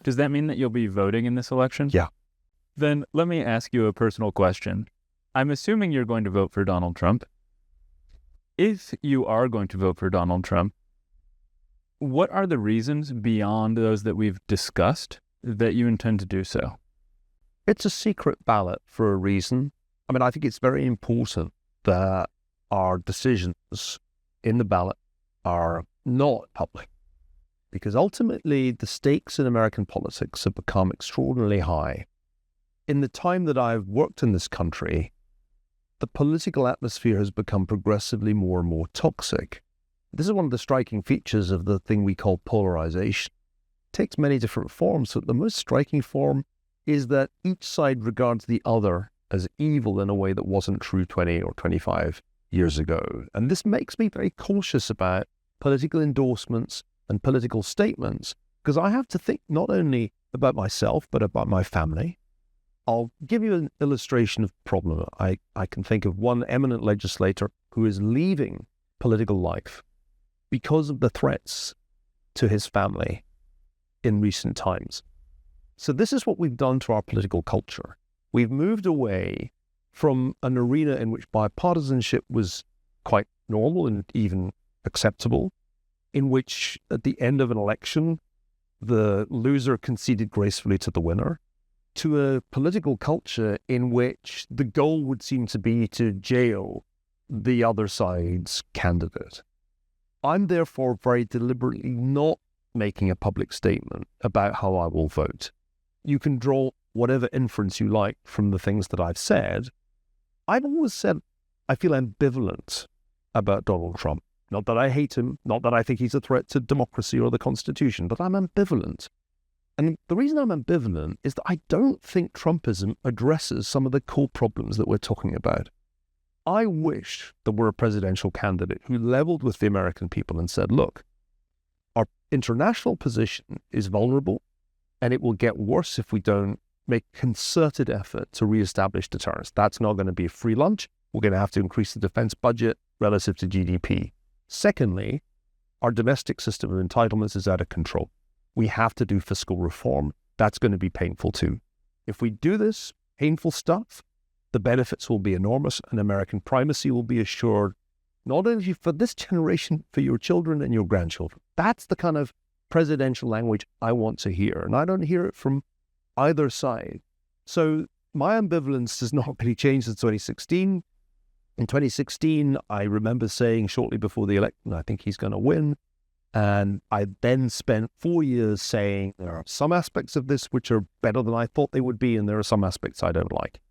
Does that mean that you'll be voting in this election? Yeah. Then let me ask you a personal question. I'm assuming you're going to vote for Donald Trump. If you are going to vote for Donald Trump, what are the reasons beyond those that we've discussed that you intend to do so? It's a secret ballot for a reason. I mean, I think it's very important that our decisions in the ballot are not public, because ultimately the stakes in American politics have become extraordinarily high. In the time that I've worked in this country, the political atmosphere has become progressively more and more toxic. This is one of the striking features of the thing we call polarization. It takes many different forms, but the most striking form is that each side regards the other as evil in a way that wasn't true 20 or 25 years ago. And this makes me very cautious about political endorsements and political statements, because I have to think not only about myself, but about my family. I'll give you an illustration of the problem. I can think of one eminent legislator who is leaving political life because of the threats to his family in recent times. So this is what we've done to our political culture. We've moved away from an arena in which bipartisanship was quite normal and even acceptable, in which at the end of an election, the loser conceded gracefully to the winner, to a political culture in which the goal would seem to be to jail the other side's candidate. I'm therefore very deliberately not making a public statement about how I will vote. You can draw whatever inference you like from the things that I've said. I've always said I feel ambivalent about Donald Trump. Not that I hate him, not that I think he's a threat to democracy or the Constitution, but I'm ambivalent. And the reason I'm ambivalent is that I don't think Trumpism addresses some of the core problems that we're talking about. I wish there were a presidential candidate who leveled with the American people and said, look, our international position is vulnerable, and it will get worse if we don't make concerted effort to reestablish deterrence. That's not going to be a free lunch. We're going to have to increase the defense budget relative to GDP. Secondly, our domestic system of entitlements is out of control. We have to do fiscal reform. That's going to be painful too. If we do this painful stuff, the benefits will be enormous and American primacy will be assured, not only for this generation, for your children and your grandchildren. That's the kind of presidential language I want to hear, and I don't hear it from either side. So my ambivalence does not really change since 2016. In 2016, I remember saying shortly before the election, I think he's going to win. And I then spent 4 years saying there are some aspects of this which are better than I thought they would be, and there are some aspects I don't like.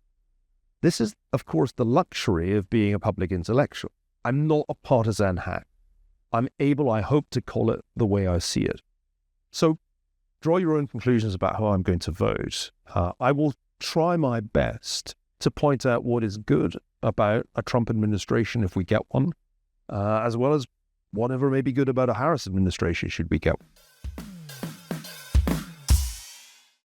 This is, of course, the luxury of being a public intellectual. I'm not a partisan hack. I'm able, I hope, to call it the way I see it. So draw your own conclusions about how I'm going to vote. I will try my best to point out what is good about a Trump administration if we get one, as well as whatever may be good about a Harris administration should we get one.